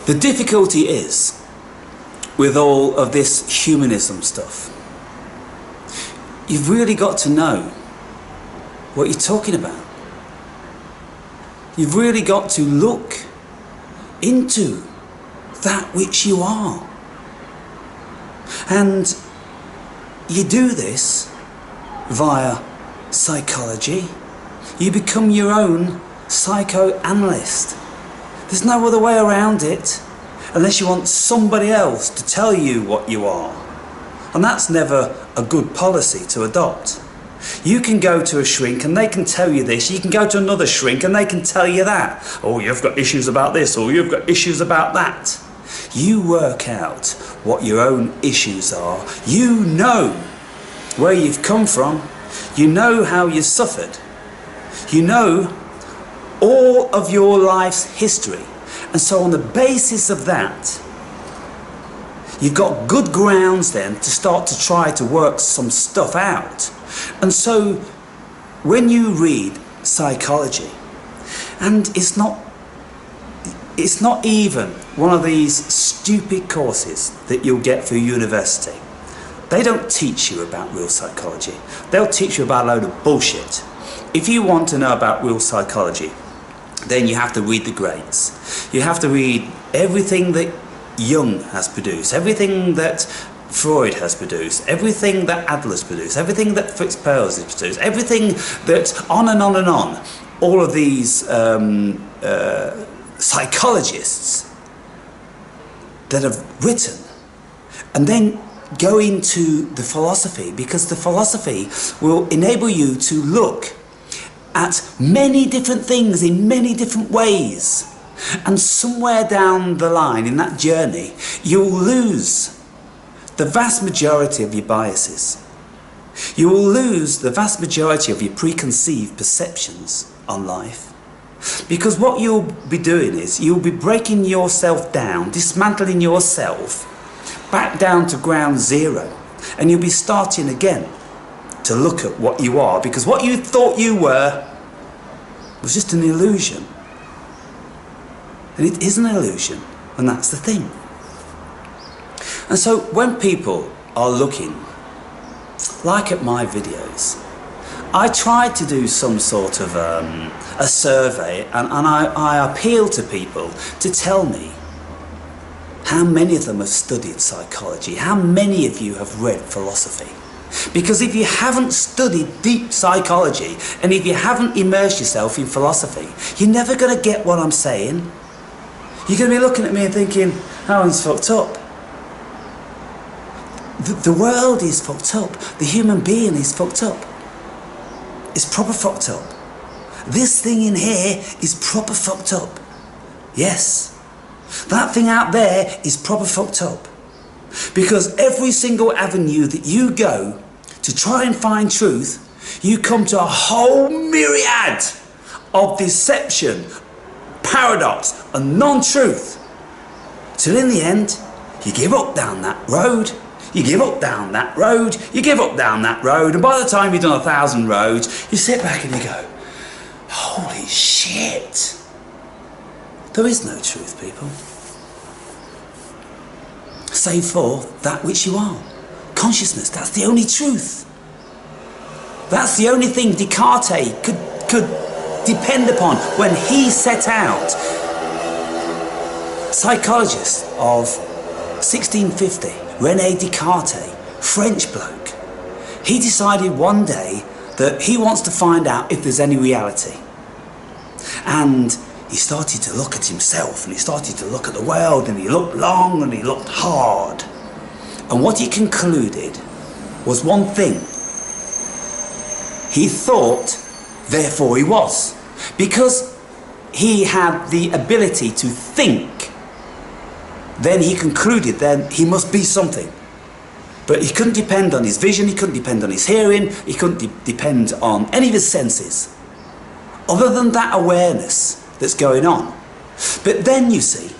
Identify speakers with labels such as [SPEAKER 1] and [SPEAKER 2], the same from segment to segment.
[SPEAKER 1] The difficulty is, with all of this humanism stuff, you've really got to know what you're talking about. You've really got to look into that which you are. And you do this via psychology. You become your own psychoanalyst. There's no other way around it, unless you want somebody else to tell you what you are. And that's never a good policy to adopt. You can go to a shrink and they can tell you this. You can go to another shrink and they can tell you that. Oh, you've got issues about this, or you've got issues about that. You work out what your own issues are. You know where you've come from. You know how you suffered. You know all of your life's history. And so on the basis of that, you've got good grounds then to start to try to work some stuff out. And so when you read psychology, and it's not even one of these stupid courses that you'll get through university. They don't teach you about real psychology. They'll teach you about a load of bullshit. If you want to know about real psychology, then you have to read the greats. You have to read everything that Jung has produced, everything that Freud has produced, everything that Adler's produced, everything that Fritz Perls has produced, everything that on and on and on. All of these psychologists that have written, and then go into the philosophy, because the philosophy will enable you to look at many different things in many different ways. And somewhere down the line in that journey, you'll lose the vast majority of your biases. You will lose the vast majority of your preconceived perceptions on life. Because what you'll be doing is, you'll be breaking yourself down, dismantling yourself back down to ground zero. And you'll be starting again to look at what you are, because what you thought you were was just an illusion. And it is an illusion, and that's the thing. And so when people are looking, like at my videos, I try to do some sort of a survey, and I appeal to people to tell me how many of them have studied psychology, how many of you have read philosophy. Because if you haven't studied deep psychology, and if you haven't immersed yourself in philosophy, you're never going to get what I'm saying. You're going to be looking at me and thinking, Alan's fucked up. The world is fucked up. The human being is fucked up. It's proper fucked up. This thing in here is proper fucked up. Yes. That thing out there is proper fucked up. Because every single avenue that you go to try and find truth, you come to a whole myriad of deception, paradox and non-truth. Till in the end, you give up down that road. You give up down that road. You give up down that road. And by the time you've done 1,000 roads, you sit back and you go, holy shit. There is no truth, people. Save for that which you are. Consciousness, that's the only truth. That's the only thing Descartes could depend upon when he set out. Psychologist of 1650, René Descartes, French bloke. He decided one day that he wants to find out if there's any reality. And he started to look at himself, and he started to look at the world, and he looked long and he looked hard. And what he concluded was one thing. He thought, therefore he was. Because he had the ability to think, then he concluded then he must be something. But he couldn't depend on his vision, he couldn't depend on his hearing, he couldn't depend on any of his senses, other than that awareness that's going on. But then you see,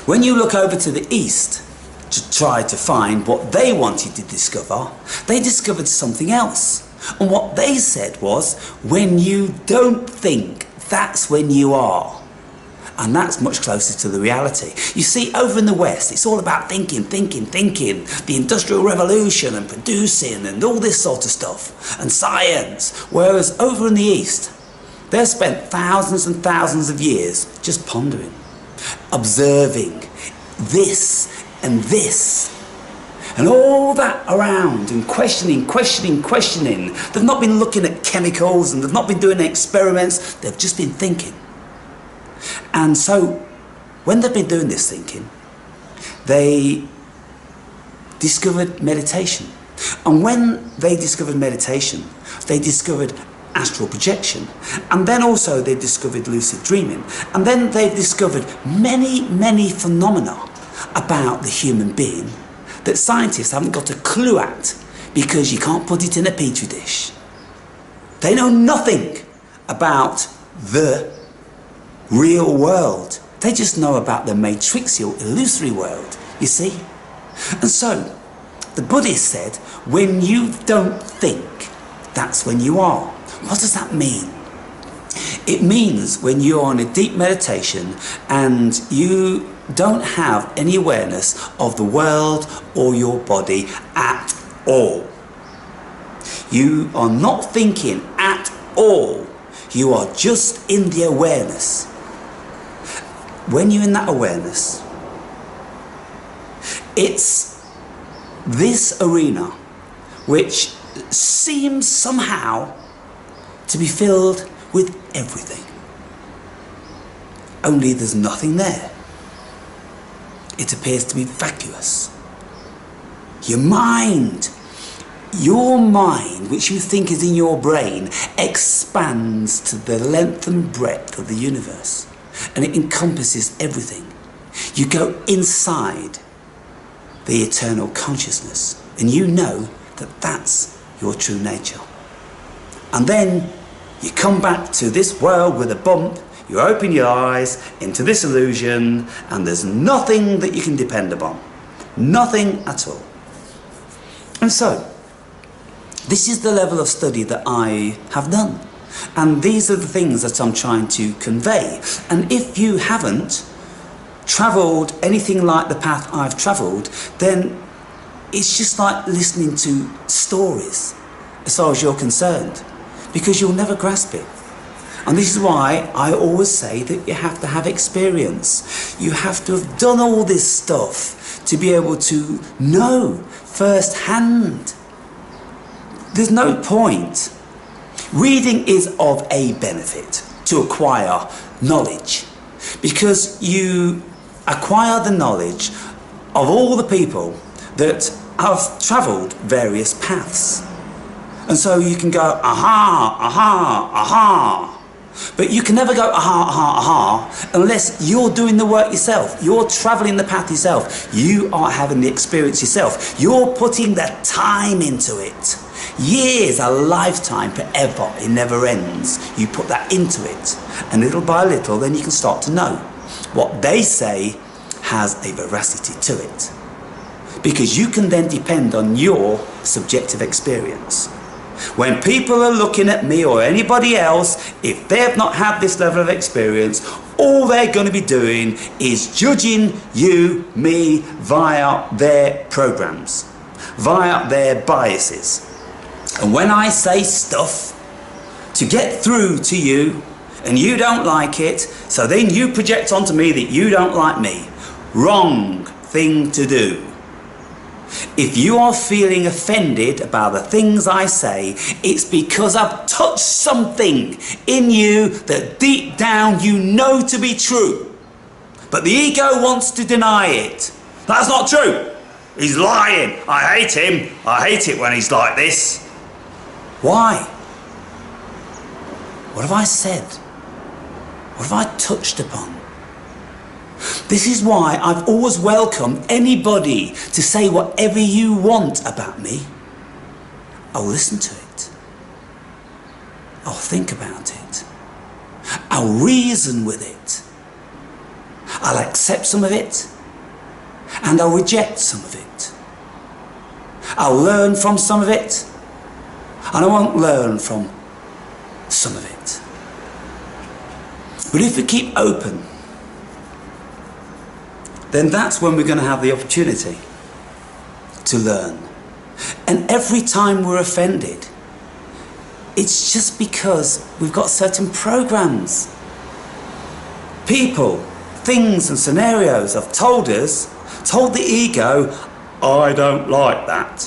[SPEAKER 1] when you look over to the east to try to find what they wanted to discover, they discovered something else. And what they said was, when you don't think, that's when you are. And that's much closer to the reality. You see, over in the West, it's all about thinking, the Industrial Revolution and producing and all this sort of stuff, and science. Whereas over in the East, they've spent thousands and thousands of years just pondering, observing this and this, and all that around, and questioning. They've not been looking at chemicals, and they've not been doing experiments, they've just been thinking. And so, when they've been doing this thinking, they discovered meditation. And when they discovered meditation, they discovered astral projection. And then also they discovered lucid dreaming. And then they've discovered many phenomena about the human being that scientists haven't got a clue at, because you can't put it in a petri dish. They know nothing about the real world. They just know about the matrixial, illusory world, you see. And so, the Buddhist said, when you don't think, that's when you are. What does that mean? It means when you're on a deep meditation and you don't have any awareness of the world or your body at all. You are not thinking at all. You are just in the awareness. When you're in that awareness, it's this arena which seems somehow to be filled with everything. Only there's nothing there. It appears to be vacuous. Your mind, which you think is in your brain, expands to the length and breadth of the universe. And it encompasses everything. You go inside the eternal consciousness, and you know that that's your true nature. And then you come back to this world with a bump, you open your eyes into this illusion, and there's nothing that you can depend upon. Nothing at all. And so, this is the level of study that I have done. And these are the things that I'm trying to convey. And if you haven't travelled anything like the path I've travelled, then it's just like listening to stories, as far as you're concerned, because you'll never grasp it. And this is why I always say that you have to have experience. You have to have done all this stuff to be able to know firsthand. There's no point. Reading is of a benefit to acquire knowledge, because you acquire the knowledge of all the people that have travelled various paths. And so you can go, aha, aha, aha. But you can never go, aha, aha, aha, unless you're doing the work yourself. You're travelling the path yourself. You are having the experience yourself. You're putting the time into it. Years, a lifetime, forever, it never ends. You put that into it, and little by little, then you can start to know what they say has a veracity to it. Because you can then depend on your subjective experience. When people are looking at me or anybody else, if they have not had this level of experience, all they're going to be doing is judging you, me, via their programs, via their biases. And when I say stuff to get through to you and you don't like it, so then you project onto me that you don't like me. Wrong thing to do. If you are feeling offended about the things I say, it's because I've touched something in you that deep down you know to be true. But the ego wants to deny it. That's not true. He's lying. I hate him. I hate it when he's like this. Why? What have I said? What have I touched upon? This is why I've always welcomed anybody to say whatever you want about me. I'll listen to it. I'll think about it. I'll reason with it. I'll accept some of it, and I'll reject some of it. I'll learn from some of it, and I won't learn from some of it. But if we keep open then that's when we're going to have the opportunity to learn. And every time we're offended, it's just because we've got certain programs. People, things and scenarios have told the ego, I don't like that.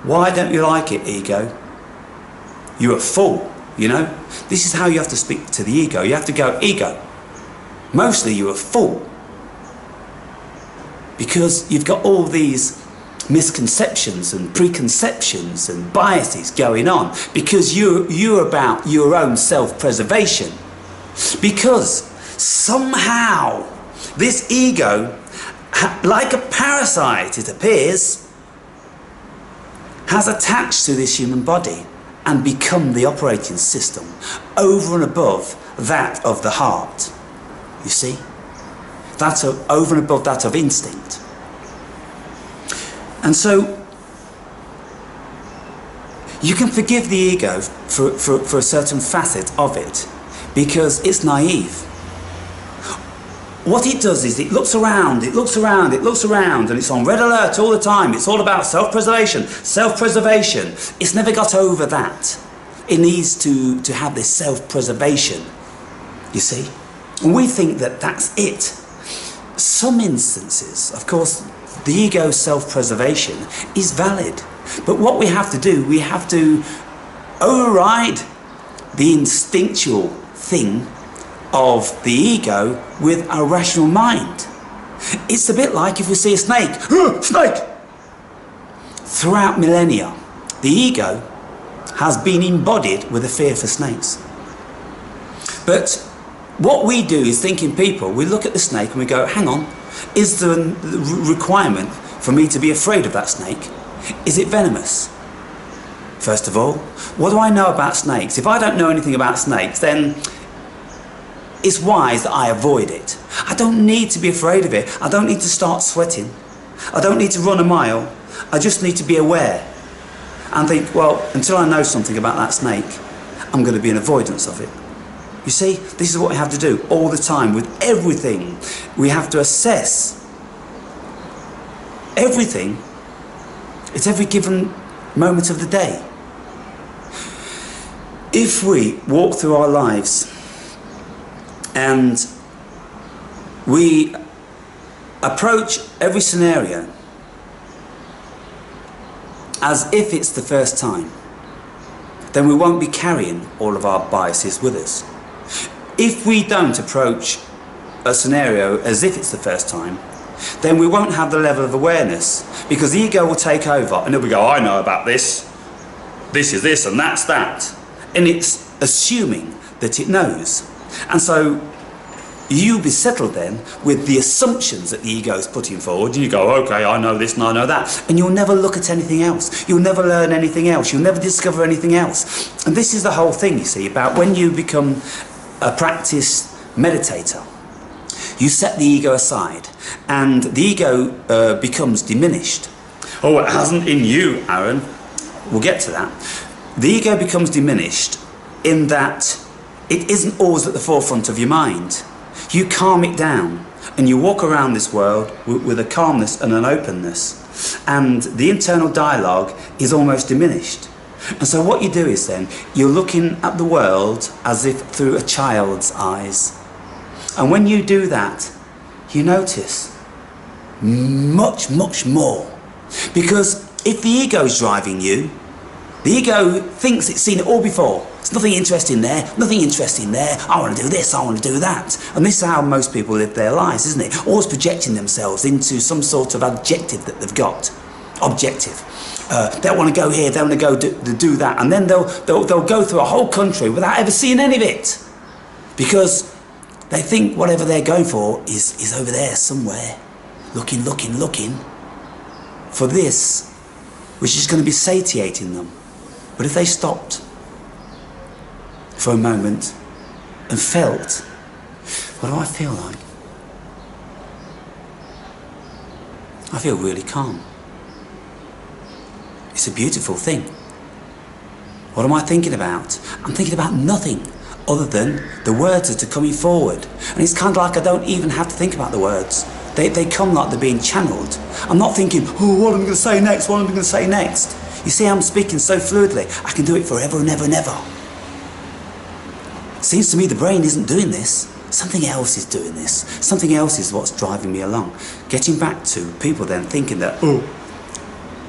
[SPEAKER 1] Why don't you like it, ego? You're a fool, you know? This is how you have to speak to the ego. You have to go, ego, mostly you're a fool. Because you've got all these misconceptions and preconceptions and biases going on. Because you're about your own self-preservation. Because somehow this ego, like a parasite it appears, has attached to this human body and become the operating system over and above that of the heart. You see? That's over and above that of instinct. And so you can forgive the ego for a certain facet of it because it's naive. What it does is it looks around, and it's on red alert all the time. It's all about self-preservation, self-preservation. It's never got over that. It needs to have this self-preservation, you see. And we think that that's it. Some instances, of course, the ego's self-preservation is valid. But what we have to do, we have to override the instinctual thing of the ego with a rational mind. It's a bit like if we see a snake, snake! Throughout millennia, the ego has been embodied with a fear for snakes. But what we do is thinking people, we look at the snake and we go, hang on, is there a requirement for me to be afraid of that snake? Is it venomous? First of all, what do I know about snakes? If I don't know anything about snakes, then it's wise that I avoid it. I don't need to be afraid of it. I don't need to start sweating. I don't need to run a mile. I just need to be aware and think, well, until I know something about that snake, I'm going to be in avoidance of it. You see, this is what we have to do all the time with everything. We have to assess everything at every given moment of the day. If we walk through our lives and we approach every scenario as if it's the first time, then we won't be carrying all of our biases with us. If we don't approach a scenario as if it's the first time, then we won't have the level of awareness, because the ego will take over and it'll go, I know about this, this is this and that's that. And it's assuming that it knows. And so you'll be settled then with the assumptions that the ego is putting forward. You go, okay, I know this and I know that. And you'll never look at anything else. You'll never learn anything else. You'll never discover anything else. And this is the whole thing, you see, about when you become a practiced meditator. You set the ego aside and the ego becomes diminished. Oh, it hasn't in you, Aaron. We'll get to that. The ego becomes diminished in that it isn't always at the forefront of your mind. You calm it down and you walk around this world with a calmness and an openness, and the internal dialogue is almost diminished. And so what you do is then you're looking at the world as if through a child's eyes. And when you do that, you notice much, much more. Because if the ego's driving you, the ego thinks it's seen it all before. There's nothing interesting there, nothing interesting there. I want to do this, I want to do that. And this is how most people live their lives, isn't it? Always projecting themselves into some sort of objective that they've got. Objective. They want to go here, they want to go do that. And then they'll go through a whole country without ever seeing any of it. Because they think whatever they're going for is over there somewhere. Looking for this, which is going to be satiating them. But if they stopped for a moment and felt, what do I feel like? I feel really calm. It's a beautiful thing. What am I thinking about? I'm thinking about nothing other than the words that are coming forward. And it's kind of like I don't even have to think about the words. They come like they're being channeled. I'm not thinking, oh, what am I going to say next? What am I going to say next? You see, I'm speaking so fluidly, I can do it forever and ever and ever. Seems to me the brain isn't doing this. Something else is doing this. Something else is what's driving me along. Getting back to people then thinking that, oh,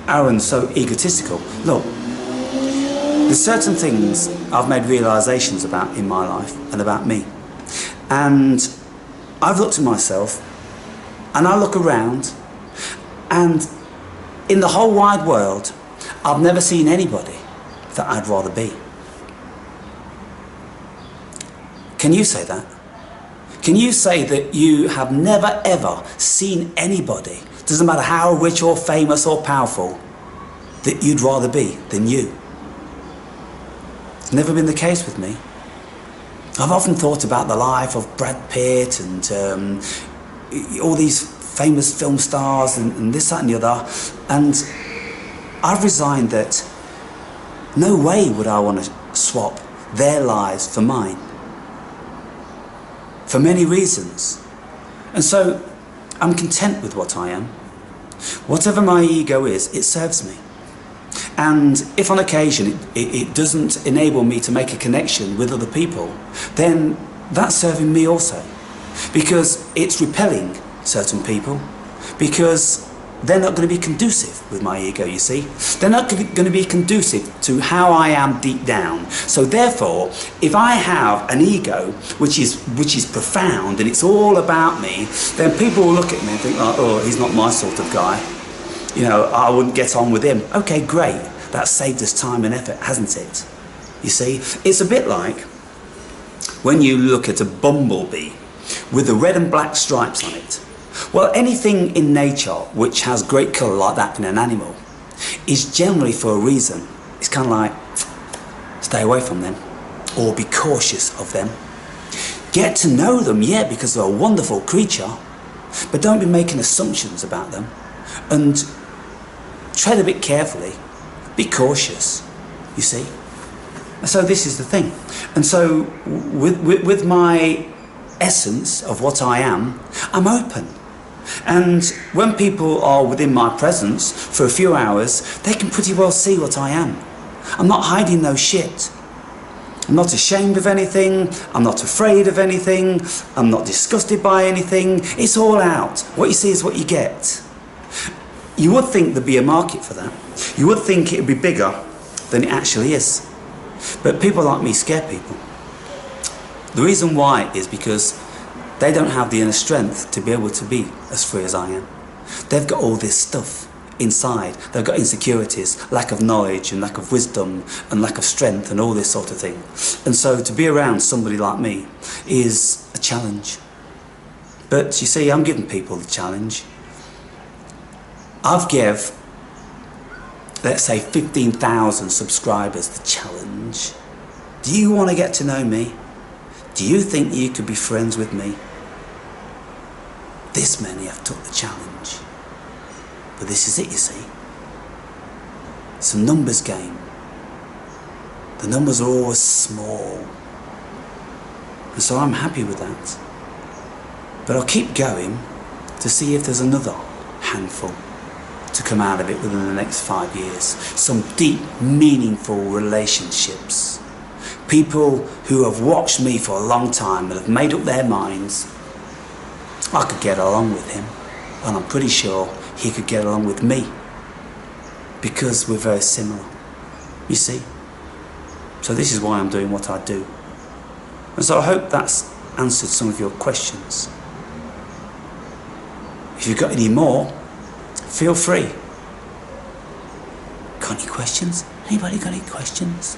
[SPEAKER 1] Aaron's so egotistical. Look, there's certain things I've made realisations about in my life and about me. And I've looked at myself and I look around, and in the whole wide world, I've never seen anybody that I'd rather be. Can you say that? Can you say that you have never ever seen anybody, doesn't matter how rich or famous or powerful, that you'd rather be than you? It's never been the case with me. I've often thought about the life of Brad Pitt and all these famous film stars and this, that and the other, and I've resigned that no way would I want to swap their lives for mine, for many reasons. And so I'm content with what I am. Whatever my ego is, it serves me. And if on occasion it doesn't enable me to make a connection with other people, then that's serving me also. Because it's repelling certain people, because they're not going to be conducive with my ego, you see. They're not going to be conducive to how I am deep down. So therefore, if I have an ego which is profound and it's all about me, then people will look at me and think, like, oh, he's not my sort of guy. You know, I wouldn't get on with him. Okay, great. That's saved us time and effort, hasn't it? You see, it's a bit like when you look at a bumblebee with the red and black stripes on it. Well, anything in nature which has great colour like that in an animal is generally for a reason. It's kind of like, stay away from them, or be cautious of them. Get to know them, yeah, because they're a wonderful creature, but don't be making assumptions about them. And tread a bit carefully, be cautious, you see. So this is the thing. And so with my essence of what I am, I'm open. And when people are within my presence for a few hours, they can pretty well see what I am. I'm not hiding no shit. I'm not ashamed of anything. I'm not afraid of anything. I'm not disgusted by anything. It's all out. What you see is what you get. You would think there'd be a market for that. You would think it'd be bigger than it actually is. But people like me scare people. The reason why is because they don't have the inner strength to be able to be as free as I am. They've got all this stuff inside. They've got insecurities, lack of knowledge and lack of wisdom and lack of strength and all this sort of thing. And so to be around somebody like me is a challenge. But you see, I'm giving people the challenge. I've give, let's say, 15,000 subscribers the challenge. Do you want to get to know me? Do you think you could be friends with me? This many have took the challenge. But this is it, you see. It's a numbers game. The numbers are always small. And so I'm happy with that. But I'll keep going to see if there's another handful to come out of it within the next 5 years. Some deep, meaningful relationships. People who have watched me for a long time and have made up their minds. I could get along with him, and I'm pretty sure he could get along with me, because we're very similar, you see. So this is why I'm doing what I do. And so I hope that's answered some of your questions. If you've got any more, feel free. Got any questions? Anybody got any questions?